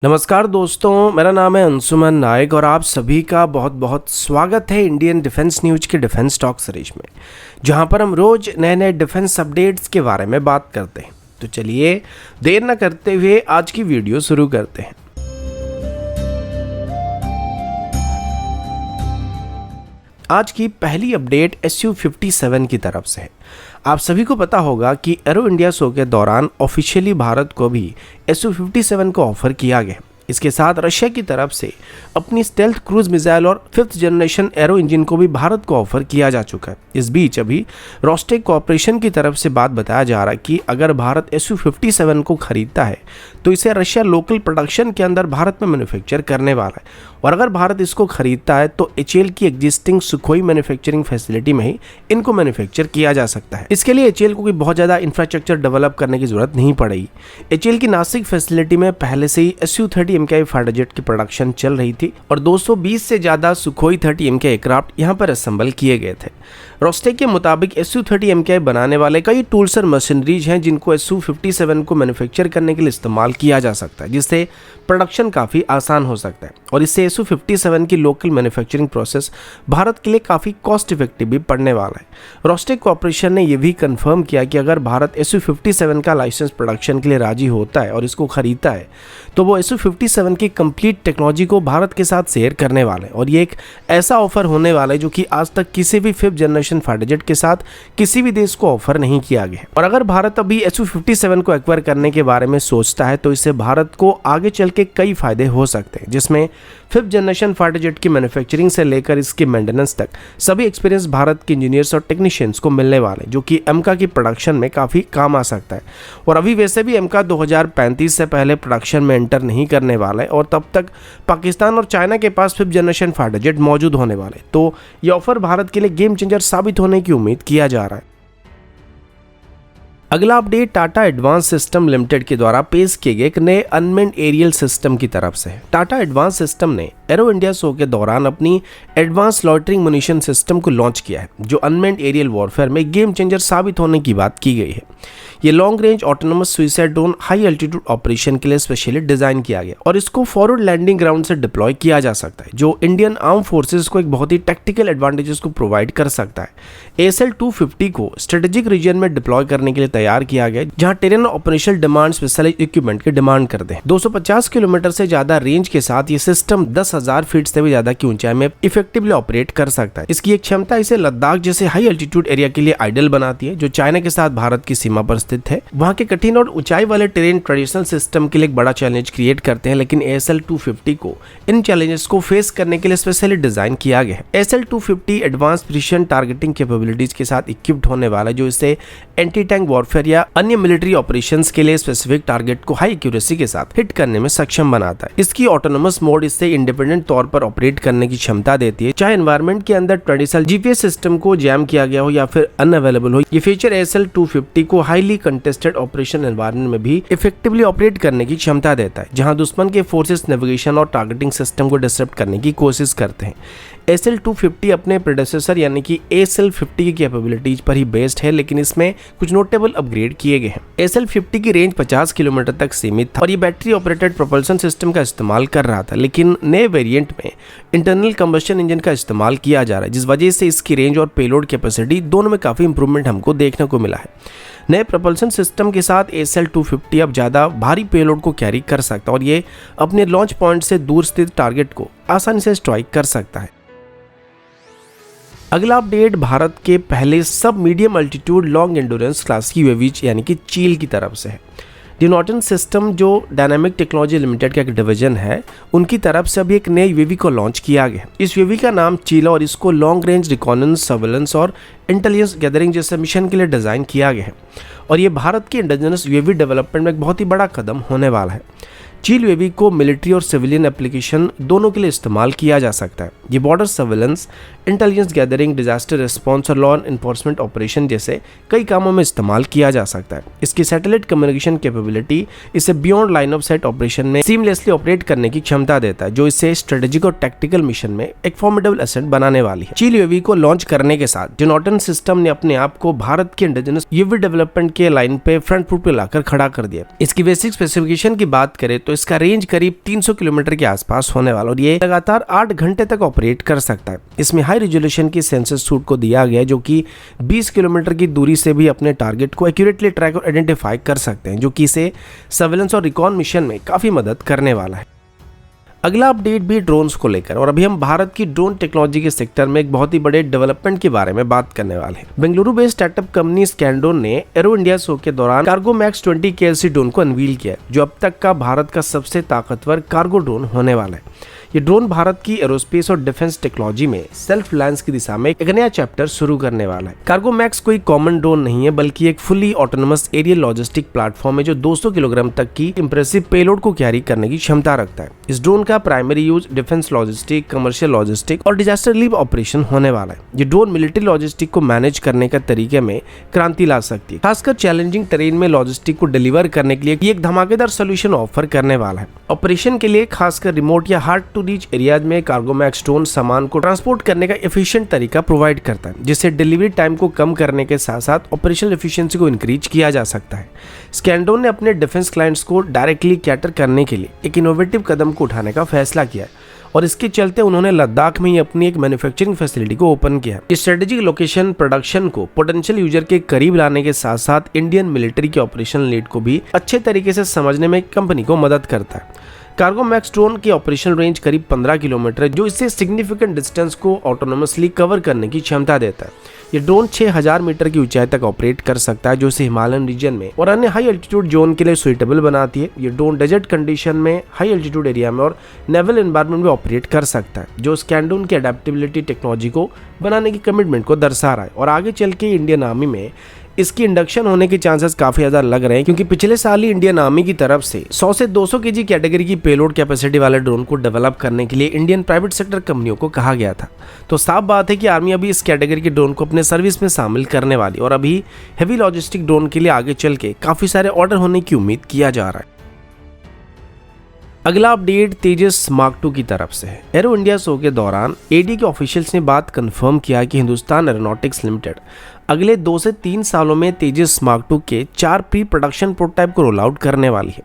नमस्कार दोस्तों, मेरा नाम है अंशुमन नायक और आप सभी का बहुत बहुत स्वागत है इंडियन डिफेंस न्यूज के डिफेंस टॉक सीरीज में, जहां पर हम रोज नए नए डिफेंस अपडेट्स के बारे में बात करते हैं। तो चलिए देर न करते हुए आज की वीडियो शुरू करते हैं। आज की पहली अपडेट SU-57 की तरफ से है। आप सभी को पता होगा कि एरो इंडिया शो के दौरान ऑफिशियली भारत को भी SU-57 को ऑफर किया गया। इसके साथ रशिया की तरफ से अपनी स्टेल्थ क्रूज मिसाइल और 5th जनरेशन एरो इंजन को भी भारत को ऑफर किया जा चुका है। इस बीच अभी रोस्टेक कॉर्पोरेशन की तरफ से बात बताया जा रहा है कि अगर भारत SU-57 को खरीदता है तो इसे रशिया लोकल प्रोडक्शन के अंदर भारत में मैन्युफैक्चर करने वाला है, और अगर भारत इसको खरीदता है तो HAL की एग्जिस्टिंग सुखोई मैन्युफैक्चरिंग फैसिलिटी में ही इनको मैन्युफैक्चर किया जा सकता है। इसके लिए HAL को कोई बहुत ज़्यादा इंफ्रास्ट्रक्चर डेवलप करने की जरूरत नहीं पड़ेगी। HAL की नासिक फैसिलिटी में पहले से ही Su-30 MKI फाइटर जेट की प्रोडक्शन चल रही थी और 220 से ज़्यादा सुखोई 30 MKI एयरक्राफ्ट यहाँ पर असेंबल किए गए थे। रोस्टेक के मुताबिक Su-30 MKI बनाने वाले कई टूल्स और मशीनरीज हैं जिनको SU-57 को मैन्युफैक्चर करने के लिए इस्तेमाल किया जा सकता है, जिससे प्रोडक्शन काफ़ी आसान हो सकता है और इससे SU-57 की लोकल मैन्युफैक्चरिंग प्रोसेस भारत के लिए काफ़ी कॉस्ट इफेक्टिव भी पड़ने वाला है। रोस्टेक कॉर्पोरेशन ने यह भी कंफर्म किया कि अगर भारत SU-57 का लाइसेंस प्रोडक्शन के लिए राजी होता है और इसको खरीदता है तो वो SU-57 की कंप्लीट टेक्नोलॉजी को भारत के साथ शेयर करने वाले हैं, और ये एक ऐसा ऑफर होने वाला है जो कि आज तक किसी भी 5th जनरेशन फाइटर जेट के साथ किसी भी देश को ऑफर नहीं किया गया। और अगर भारत अभी SU-57 को एक्वायर करने के बारे में सोचता है तो इससे भारत को आगे चल के कई फायदे हो सकते हैं, जिसमें 5th जनरेशन फाइटर जेट की मैन्युफैक्चरिंग से लेकर इसकी मेंटेनेंस तक सभी एक्सपीरियंस भारत के इंजीनियर्स और टेक्नीशियंस को मिलने वाले, जो कि एमका की प्रोडक्शन में काफ़ी काम आ सकता है। और अभी वैसे भी एमका 2035 से पहले प्रोडक्शन में एंटर नहीं करने वाला है और तब तक पाकिस्तान और चाइना के पास 5th जनरेशन फाइटर जेट मौजूद होने वाले, तो ये ऑफर भारत के लिए गेम चेंजर साबित होने की उम्मीद किया जा रहा है। अगला update Tata advance system limited के द्वारा पेश किए गए एक नए अनमेन्ड एरियल सिस्टम की तरफ से है। टाटा एडवांस सिस्टम ने एरो इंडिया शो के दौरान अपनी एडवांस लॉइटरिंग मुनिशन सिस्टम को लॉन्च किया है, जो अनमेन्ड एरियल वॉरफेयर में गेम चेंजर साबित होने की बात की गई है। ये long range autonomous suicide drone high altitude operation के लिए स्पेशली डिजाइन किया गया और इसको फॉरवर्ड लैंडिंग ग्राउंड से डिप्लॉय किया जा सकता है, जो इंडियन आर्म फोर्सेस को एक बहुत ही टैक्टिकल एडवांटेजेस को प्रोवाइड कर सकता है। ASL-250 को स्ट्रेटेजिक रीजन में डिप्लॉय करने के लिए तैयार किया गया, जहां terrain operational demand specialised equipment की डिमांड करते हैं। 250 किलोमीटर से ज्यादा रेंज के साथ ये सिस्टम 10,000 फीट से भी ज्यादा की ऊंचाई में इफेक्टिवली ऑपरेट कर सकता है। इसकी एक क्षमता इसे लद्दाख जैसे हाई एल्टीट्यूड एरिया के लिए आइडियल बनाती है, जो चाइना के साथ भारत की सीमा पर स्थित है। वहां के कठिन और ऊंचाई वाले टेरेन ट्रेडिशनल सिस्टम के लिए एक बड़ा चैलेंज क्रिएट करते हैं, लेकिन ASL-250 को इन चैलेंजेस को फेस करने के लिए स्पेशली डिजाइन किया गया है। ASL-250 advance precision targeting capabilities के साथ इक्विप्ड होने वाला है, जो इसे एंटी टैंक वॉरफेयर या अन्य मिलिट्री ऑपरेशंस के लिए स्पेसिफिक टारगेट को हाई एक्यूरेसी के साथ हिट करने में सक्षम बनाता है। इसकी ऑटोनोमस मोड इससे इंडिपेंडेंट तौर पर ऑपरेट करने की क्षमता देती है, चाहे एनवायरनमेंट के अंदर ट्रेडिशनल GPS सिस्टम को जैम किया गया हो या फिर अनअवेलेबल हो। ये फीचर ASL-250 को हाईली कंटेस्टेड ऑपरेशन एनवायरनमेंट में भी इफेक्टिवली ऑपरेट करने की क्षमता देता है, जहां दुश्मन के फोर्सेस नेविगेशन और टारगेटिंग सिस्टम को डिसरप्ट करने की कोशिश करते हैं। ASL-250 अपने प्रेडेसेसर यानी कि ASL-50 की कैपेबिलिटीज पर ही बेस्ड है, लेकिन इसमें कुछ नोटेबल अपग्रेड किए गए हैं। ASL-50 की रेंज 50 किलोमीटर तक सीमित था और ये बैटरी ऑपरेटेड प्रोपल्शन सिस्टम का इस्तेमाल कर रहा था, लेकिन नए वेरिएंट में इंटरनल कंबशन इंजन का इस्तेमाल किया जा रहा है, जिस वजह से इसकी रेंज और पेलोड कैपेसिटी दोनों में काफ़ी इंप्रूवमेंट हमको देखने को मिला है। नए प्रपल्सन सिस्टम के साथ ASL-250 अब ज़्यादा भारी पेलोड को कैरी कर सकता है और ये अपने लॉन्च पॉइंट से दूर स्थित टारगेट को आसानी से स्ट्राइक कर सकता है। अगला अपडेट भारत के पहले सब medium altitude long endurance class की UAV यानी कि चील की तरफ से है। डिनॉटन सिस्टम, जो डायनामिक टेक्नोलॉजी लिमिटेड का एक डिवीजन है, उनकी तरफ से अभी एक नई UAV को लॉन्च किया गया। इस UAV का नाम चील और इसको लॉन्ग रेंज रिकॉनेंस, सर्वेलेंस और इंटेलिजेंस गैदरिंग जैसे मिशन के लिए डिज़ाइन किया गया है, और ये भारत की इंडिजिनस UAV डेवलपमेंट में एक बहुत ही बड़ा कदम होने वाला है। चील UAV को मिलिट्री और सिविलियन एप्लीकेशन दोनों के लिए इस्तेमाल किया जा सकता है। ये border surveillance, intelligence gathering, disaster response और लॉ एनफोर्समेंट ऑपरेशन जैसे कई कामों में इस्तेमाल किया जा सकता है। इसकी सैटेलाइट कम्युनिकेशन कैपेबिलिटी इसे beyond line of site operation में सीमलेसली ऑपरेट करने की क्षमता देता है, जो इसे स्ट्रेटेजिक और टैक्टिकल मिशन में एक फॉर्मिडेबल एसेट बनाने वाली है। चील UAV को लॉन्च करने के साथ डिनॉटन सिस्टम ने अपने आप को भारत के इंडिजिनस UAV डेवलपमेंट के लाइन पे फ्रंट फुट पे लाकर खड़ा कर दिया। इसकी बेसिक स्पेसिफिकेशन की बात करें तो इसका रेंज करीब 300 किलोमीटर के आसपास होने वाला और ये लगातार 8 घंटे तक ऑपरेट कर सकता है। इसमें हाई रेजोल्यूशन की सेंसर सूट को दिया गया है जो कि 20 किलोमीटर की दूरी से भी अपने टारगेट को एक्यूरेटली ट्रैक और आइडेंटिफाई कर सकते हैं, जो कि इसे सर्वेलेंस और रिकॉन मिशन में काफ़ी मदद करने वाला है। अगला अपडेट भी ड्रोन्स को लेकर, और अभी हम भारत की ड्रोन टेक्नोलॉजी के सेक्टर में एक बहुत ही बड़े डेवलपमेंट के बारे में बात करने वाले हैं। बेंगलुरु बेस्ड स्टार्टअप कंपनी स्कैंडोन ने एरो इंडिया शो के दौरान कार्गो मैक्स 20 KLC ड्रोन को अनवील किया, जो अब तक का भारत का सबसे ताकतवर कार्गो ड्रोन होने वाला है। ये ड्रोन भारत की एरोस्पेस और डिफेंस टेक्नोलॉजी में सेल्फ रिलायंस की दिशा में एक नया चैप्टर शुरू करने वाला है। कार्गो मैक्स कोई कॉमन ड्रोन नहीं है, बल्कि एक fully autonomous aerial logistic platform है जो 200 किलोग्राम तक की इंप्रेसिव पेलोड को कैरी करने की क्षमता रखता है। इस ड्रोन का primary use defence logistic, commercial logistic और डिजास्टर रिलीफ ऑपरेशन होने वाला है। ये ड्रोन मिलिट्री लॉजिस्टिक को मैनेज करने का तरीके में क्रांति ला सकती है, खासकर चैलेंजिंग टेरेन में लॉजिस्टिक को डिलीवर करने के लिए ये एक धमाकेदार सोल्यूशन ऑफर करने वाला है। ऑपरेशन के लिए खासकर रिमोट या हार्ड टू रीच एरियाज में कार्गो मैक्स ड्रोन सामान को ट्रांसपोर्ट करने का एफिशिएंट तरीका प्रोवाइड करता है, जिससे डिलीवरी टाइम को कम करने के साथ साथ ऑपरेशनल एफिशिएंसी को इंक्रीज किया जा सकता है। स्कैंडोन ने अपने डिफेंस क्लाइंट्स को डायरेक्टली कैटर करने के लिए एक इनोवेटिव कदम को उठाने का फैसला किया है और इसके चलते उन्होंने लद्दाख में ही अपनी एक मैन्युफैक्चरिंग फैसिलिटी को ओपन किया। इस स्ट्रेटेजिक लोकेशन प्रोडक्शन को पोटेंशियल यूजर के करीब लाने के साथ साथ इंडियन मिलिट्री के ऑपरेशनल नीड को भी अच्छे तरीके से समझने में कंपनी को मदद करता है। कार्गो मैक्स ड्रोन की ऑपरेशनल रेंज करीब 15 किलोमीटर है, जो इससे सिग्निफिकेंट डिस्टेंस को ऑटोनोमसली कवर करने की क्षमता देता है। ये ड्रोन 6000 मीटर की ऊंचाई तक ऑपरेट कर सकता है, जो इसे हिमालयन रीजन में और अन्य हाई एल्टीट्यूड जोन के लिए सुइटेबल बनाती है। ये ड्रोन डेजर्ट कंडीशन में, हाई एल्टीट्यूड एरिया में और नेवल एनवायरनमेंट में ऑपरेट कर सकता है, जो स्कैंडोन की अडेप्टेबिलिटी टेक्नोलॉजी को बनाने की कमिटमेंट को दर्शा रहा है। और आगे चल के इंडियन आर्मी में इसकी इंडक्शन होने के चांसेस काफी ज्यादा लग रहे हैं, क्योंकि पिछले साल ही इंडियन आर्मी की तरफ से 100 से 200 केजी कैटेगरी की पेलोड कैपेसिटी वाले ड्रोन को डेवलप करने के लिए इंडियन प्राइवेट सेक्टर कंपनियों को कहा गया था। तो साफ बात है कि आर्मी अभी इस कैटेगरी के ड्रोन को अपने सर्विस में शामिल करने वाली और अभी हेवी लॉजिस्टिक ड्रोन के लिए आगे चल के काफी सारे ऑर्डर होने की उम्मीद किया जा रहा है। अगला अपडेट तेजस मार्क 2 की तरफ से है। एरो इंडिया शो के दौरान एडी के ऑफिशियल्स ने बात कंफर्म किया कि हिंदुस्तान एरोनॉटिक्स लिमिटेड अगले 2 से 3 सालों में तेजस मार्क 2 के 4 प्री प्रोडक्शन प्रोटोटाइप को रोल आउट करने वाली है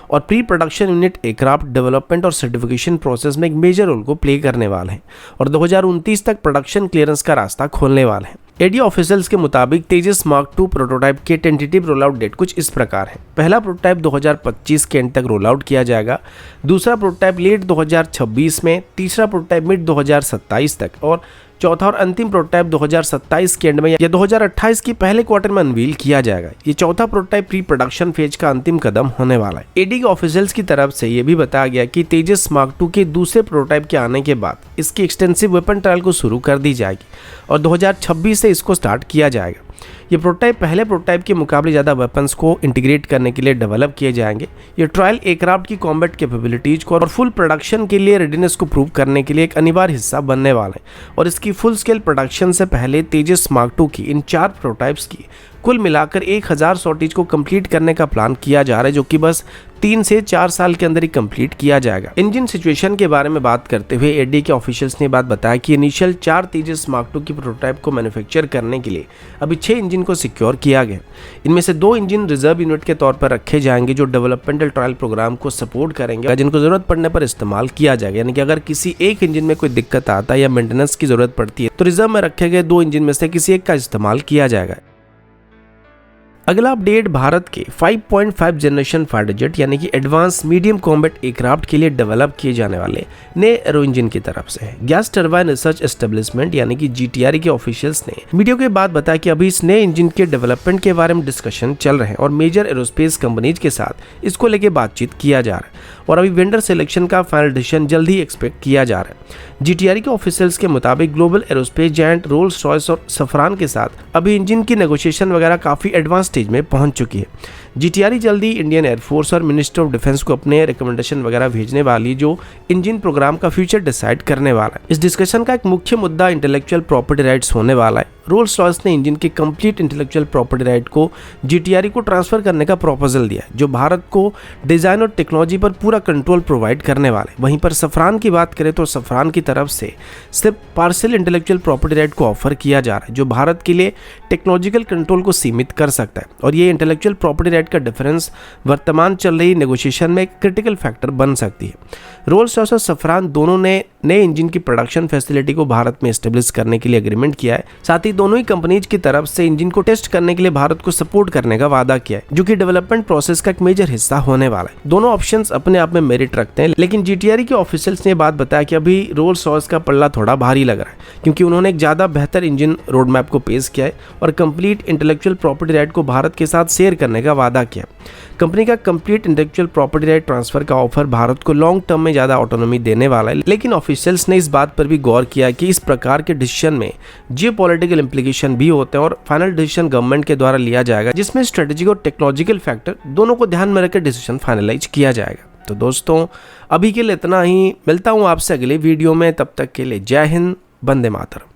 और pre production unit aircraft development और सर्टिफिकेशन प्रोसेस में एक मेजर रोल को प्ले करने वाले हैं और 2029 तक प्रोडक्शन क्लियरेंस का रास्ता खोलने वाले हैं। एडी ऑफिशियल्स के मुताबिक तेजस मार्क 2 प्रोटोटाइप के टेंटेटिव रोल आउट डेट कुछ इस प्रकार है। पहला प्रोटोटाइप 2025 के एंड तक रोल आउट किया जाएगा, दूसरा प्रोटोटाइप लेट 2026 में, तीसरा प्रोटोटाइप मिड 2027 तक और चौथा और अंतिम प्रोटोटाइप 2027 के एंड में या 2028 की पहले क्वार्टर में अनवील किया जाएगा। ये चौथा प्रोटोटाइप प्री प्रोडक्शन फेज का अंतिम कदम होने वाला है। एडी के ऑफिशियल्स की तरफ से ये भी बताया गया कि तेजस मार्क 2 के दूसरे प्रोटोटाइप के आने के बाद इसकी एक्सटेंसिव वेपन ट्रायल को शुरू कर दी जाएगी और 2026 से इसको स्टार्ट किया जाएगा। ये प्रोटोटाइप पहले प्रोटोटाइप के मुकाबले ज़्यादा वेपन्स को इंटीग्रेट करने के लिए डेवलप किए जाएंगे। ये ट्रायल एयरक्राफ्ट की कॉम्बैट कैपेबिलिटीज को और फुल प्रोडक्शन के लिए रेडीनेस को प्रूव करने के लिए एक अनिवार्य हिस्सा बनने वाला है और इसकी फुल स्केल प्रोडक्शन से पहले तेजस मार्क 2 की इन 4 प्रोटोटाइप्स की कुल मिलाकर 1000 सॉर्टेज को कंप्लीट करने का प्लान किया जा रहा है, जो कि बस 3 से 4 साल के अंदर ही कंप्लीट किया जाएगा। इंजन सिचुएशन के बारे में बात करते हुए एडी के ऑफिशियल्स ने बात बताया कि इनिशियल 4 तेजस मार्क 2 की प्रोटोटाइप को मैन्युफैक्चर करने के लिए अभी 6 इंजन को सिक्योर किया गया। इनमें से 2 इंजन रिजर्व यूनिट के तौर पर रखे जाएंगे, जो डेवलपमेंटल ट्रायल प्रोग्राम को सपोर्ट करेंगे, जिनको जरूरत पड़ने पर इस्तेमाल किया जाएगा। यानी कि अगर किसी एक इंजन में कोई दिक्कत आता है या मेंटेनेंस की जरूरत पड़ती है तो रिजर्व में रखे गए 2 इंजन में से किसी एक का इस्तेमाल किया जाएगा। अगला अपडेट भारत के 5.5 जनरेशन फाइटर जेट यानी कि एडवांस मीडियम कॉम्बैट एयरक्राफ्ट के लिए डेवलप किए जाने वाले नए एरो इंजन की तरफ से है। गैस टरबाइन रिसर्च एस्टेब्लिशमेंट यानी कि GTRE के ऑफिशियल्स ने मीडिया के बाद बताया कि अभी इस नए इंजन के डेवलपमेंट के बारे में डिस्कशन चल रहे हैं और मेजर एरोस्पेस कंपनीज के साथ इसको लेके बातचीत किया जा रहा है और अभी वेंडर सिलेक्शन का फाइनल डिसीजन जल्द ही एक्सपेक्ट किया जा रहा है। GTRE के ऑफिशियल्स के मुताबिक global aerospace giant Rolls Royce और सफरान के साथ अभी इंजन की नेगोशिएशन वगैरह काफी एडवांस स्टेज में पहुंच चुकी है। GTRE जल्दी इंडियन एयरफोर्स और मिनिस्टर ऑफ डिफेंस को अपने रिकमेंडेशन वगैरह भेजने वाली, जो इंजन प्रोग्राम का फ्यूचर डिसाइड करने वाला है। इस डिस्कशन का एक मुख्य मुद्दा इंटेलेक्चुअल प्रॉपर्टी राइट्स होने वाला है। रोल्स रॉयस ने इंजन के कंप्लीट इंटेलेक्चुअल प्रॉपर्टी राइट को GTRE को ट्रांसफर करने का प्रपोजल दिया, जो भारत को डिजाइन और टेक्नोलॉजी पर पूरा कंट्रोल प्रोवाइड करने वाले। वहीं पर सफरान की बात करें तो सफरान की तरफ से सिर्फ पार्शियल इंटेलेक्चुअल प्रॉपर्टी राइट को ऑफर किया जा रहा है, जो भारत के लिए टेक्नोलॉजिकल कंट्रोल को सीमित कर सकता है और ये इंटेलेक्चुअल प्रॉपर्टी रेट का डिफरेंस वर्तमान चल रही नेगोशिएशन में एक क्रिटिकल फैक्टर बन सकती है। रोल्स रॉयस और सफरान दोनों ने नए इंजन की प्रोडक्शन फैसिलिटी को भारत में एस्टेब्लिश करने के लिए एग्रीमेंट किया है। साथ ही दोनों ही कंपनीज की तरफ से इंजन को टेस्ट करने के लिए भारत को सपोर्ट करने का वादा किया है, जो कि डेवलपमेंट प्रोसेस का एक मेजर हिस्सा होने वाला है। दोनों ऑप्शंस अपने आप में मेरिट रखते हैं, लेकिन जीटीआरई के ऑफिशियल्स ने बात बताया कि अभी रोल्स रॉयस का पल्ला थोड़ा भारी लग रहा है, क्योंकि उन्होंने एक ज्यादा बेहतर इंजन रोड मैप को पेश किया है और कंप्लीट इंटेलेक्चुअल प्रॉपर्टी राइट को भारत के साथ शेयर करने का वादा किया। कंपनी का complete intellectual property right transfer का ऑफर भारत को लॉन्ग टर्म में ज्यादा ऑटोनॉमी देने वाला है, लेकिन ऑफिशियल्स ने इस बात पर भी गौर किया कि इस प्रकार के डिसीजन में जियोपॉलिटिकल इंप्लीकेशन भी होते हैं और फाइनल डिसीजन गवर्नमेंट के द्वारा लिया जाएगा, जिसमें स्ट्रेटेजिक और टेक्नोलॉजिकल फैक्टर दोनों को ध्यान में रखकर डिसीजन फाइनलाइज किया जाएगा। तो दोस्तों, अभी के लिए इतना ही। मिलता हूं आपसे अगले वीडियो में, तब तक के लिए जय हिंद, वंदे मातरम।